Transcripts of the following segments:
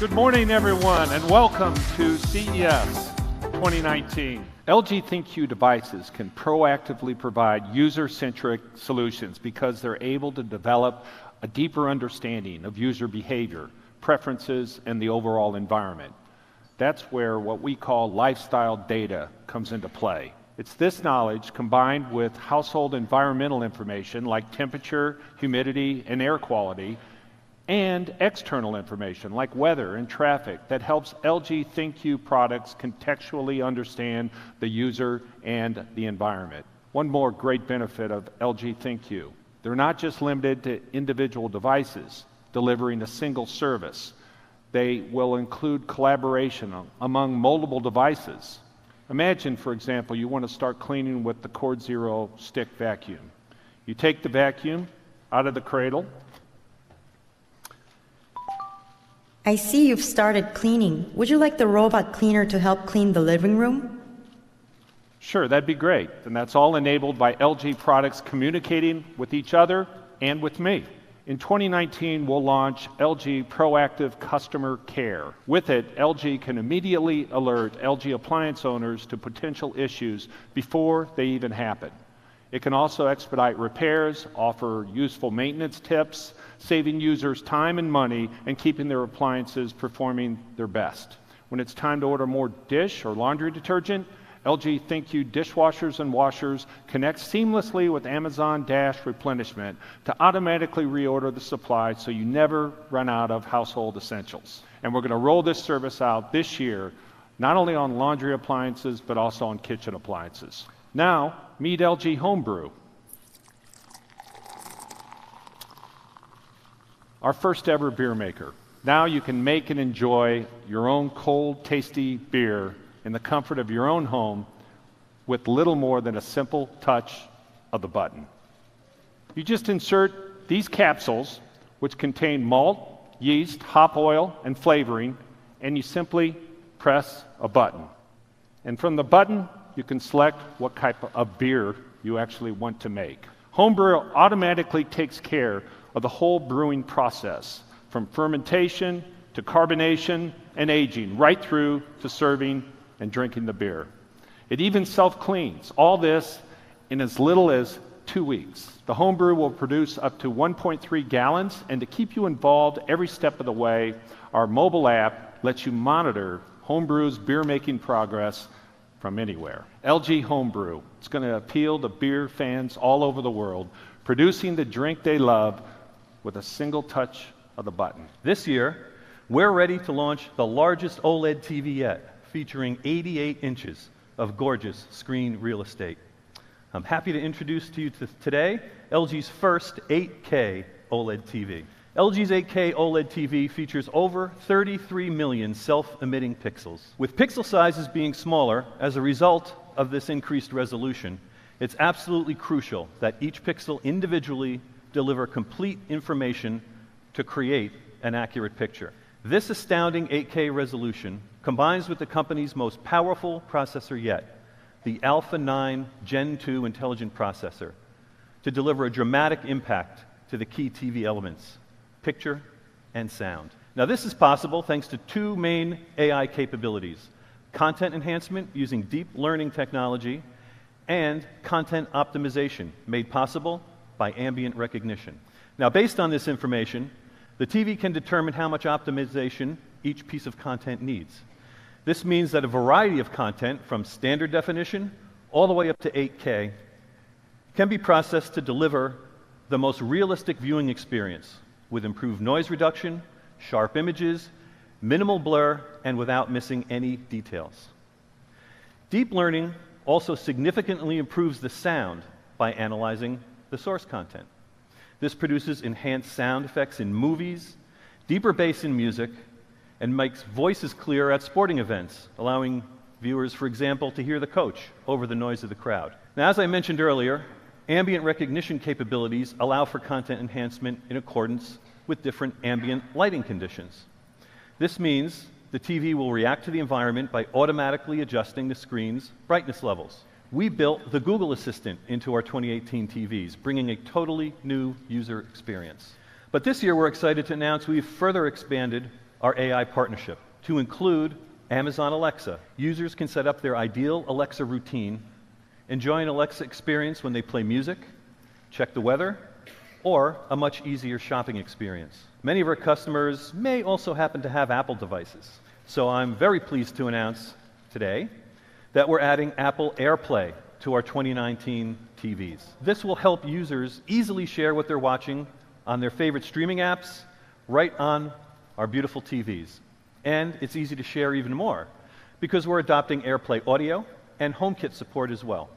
Good morning, everyone, and welcome to CES 2019. LG ThinQ devices can proactively provide user-centric solutions because they're able to develop a deeper understanding of user behavior, preferences, and the overall environment. That's where what we call lifestyle data comes into play. It's this knowledge combined with household environmental information like temperature, humidity, and air quality, and external information like weather and traffic that helps LG ThinQ products contextually understand the user and the environment. One more great benefit of LG ThinQ: they're not just limited to individual devices delivering a single service. They will include collaboration among multiple devices. Imagine, for example, you want to start cleaning with the Cord Zero stick vacuum. You take the vacuum out of the cradle. I see you've started cleaning. Would you like the robot cleaner to help clean the living room? Sure, that'd be great. And that's all enabled by LG products communicating with each other and with me. In 2019, we'll launch LG Proactive Customer Care. With it, LG can immediately alert LG appliance owners to potential issues before they even happen. It can also expedite repairs, offer useful maintenance tips, saving users time and money, and keeping their appliances performing their best. When it's time to order more dish or laundry detergent, LG ThinQ dishwashers and washers connect seamlessly with Amazon Dash replenishment to automatically reorder the supply so you never run out of household essentials. And we're going to roll this service out this year, not only on laundry appliances, but also on kitchen appliances. Now, meet LG Homebrew. Our first ever beer maker. Now you can make and enjoy your own cold, tasty beer in the comfort of your own home with little more than a simple touch of the button. You just insert these capsules, which contain malt, yeast, hop oil, and flavoring, and you simply press a button. And from the button, you can select what type of beer you actually want to make. Homebrew automatically takes care of the whole brewing process, from fermentation to carbonation and aging, right through to serving and drinking the beer. It even self-cleans, all this in as little as 2 weeks. The Homebrew will produce up to 1.3 gallons, and to keep you involved every step of the way, our mobile app lets you monitor Homebrew's beer-making progress from anywhere. LG Homebrew, it's going to appeal to beer fans all over the world, producing the drink they love with a single touch of the button. This year, we're ready to launch the largest OLED TV yet, featuring 88 inches of gorgeous screen real estate. I'm happy to introduce to you today LG's first 8K OLED TV. LG's 8K OLED TV features over 33 million self-emitting pixels. With pixel sizes being smaller as a result of this increased resolution, it's absolutely crucial that each pixel individually deliver complete information to create an accurate picture. This astounding 8K resolution combines with the company's most powerful processor yet, the Alpha 9 Gen 2 intelligent processor, to deliver a dramatic impact to the key TV elements: picture and sound. Now, this is possible thanks to two main AI capabilities: content enhancement using deep learning technology and content optimization made possible by ambient recognition. Now, based on this information, the TV can determine how much optimization each piece of content needs. This means that a variety of content, from standard definition all the way up to 8K, can be processed to deliver the most realistic viewing experience with improved noise reduction, sharp images, minimal blur, and without missing any details. Deep learning also significantly improves the sound by analyzing the source content. This produces enhanced sound effects in movies, deeper bass in music, and makes voices clear at sporting events, allowing viewers, for example, to hear the coach over the noise of the crowd. Now, as I mentioned earlier, ambient recognition capabilities allow for content enhancement in accordance with different ambient lighting conditions. This means the TV will react to the environment by automatically adjusting the screen's brightness levels. We built the Google Assistant into our 2018 TVs, bringing a totally new user experience. But this year, we're excited to announce we've further expanded our AI partnership to include Amazon Alexa. Users can set up their ideal Alexa routine, enjoy an Alexa experience when they play music, check the weather, or a much easier shopping experience. Many of our customers may also happen to have Apple devices. So I'm very pleased to announce today that we're adding Apple AirPlay to our 2019 TVs. This will help users easily share what they're watching on their favorite streaming apps right on our beautiful TVs. And it's easy to share even more because we're adopting AirPlay audio and HomeKit support as well.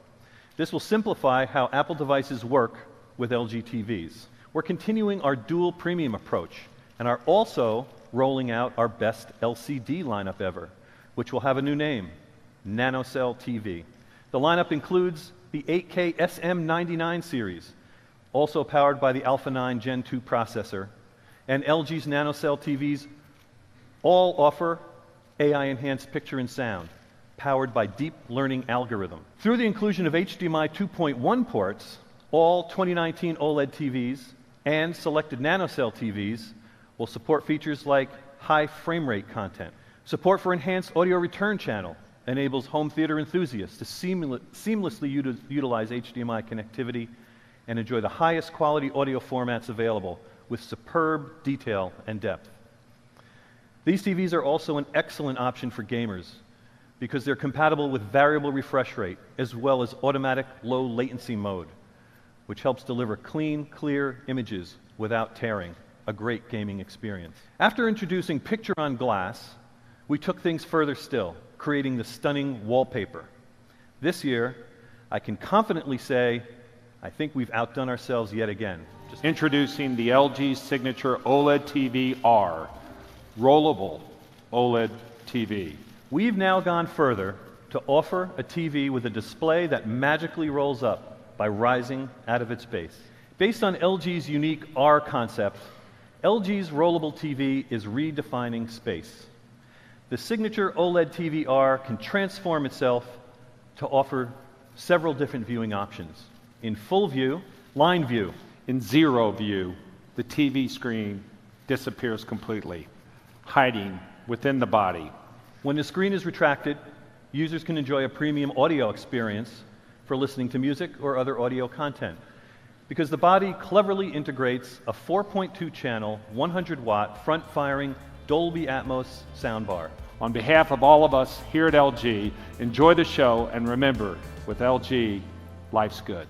This will simplify how Apple devices work with LG TVs. We're continuing our dual premium approach and are also rolling out our best LCD lineup ever, which will have a new name, NanoCell TV. The lineup includes the 8K SM99 series, also powered by the Alpha 9 Gen 2 processor, and LG's NanoCell TVs all offer AI-enhanced picture and sound, powered by deep learning algorithm. Through the inclusion of HDMI 2.1 ports, all 2019 OLED TVs and selected NanoCell TVs will support features like high frame rate content. Support for enhanced audio return channel enables home theater enthusiasts to seamlessly utilize HDMI connectivity and enjoy the highest quality audio formats available with superb detail and depth. These TVs are also an excellent option for gamers because they're compatible with variable refresh rate as well as automatic low latency mode, which helps deliver clean, clear images without tearing, a great gaming experience. After introducing picture on glass, we took things further still, creating the stunning wallpaper. This year, I can confidently say, I think we've outdone ourselves yet again. Introducing the LG Signature OLED TV R, rollable OLED TV. We've now gone further to offer a TV with a display that magically rolls up by rising out of its base. Based on LG's unique R concept, LG's rollable TV is redefining space. The Signature OLED TV R can transform itself to offer several different viewing options. In full view, line view. In zero view, the TV screen disappears completely, hiding within the body. When the screen is retracted, users can enjoy a premium audio experience for listening to music or other audio content, because the body cleverly integrates a 4.2 channel, 100-watt, front-firing Dolby Atmos soundbar. On behalf of all of us here at LG, enjoy the show, and remember, with LG, life's good.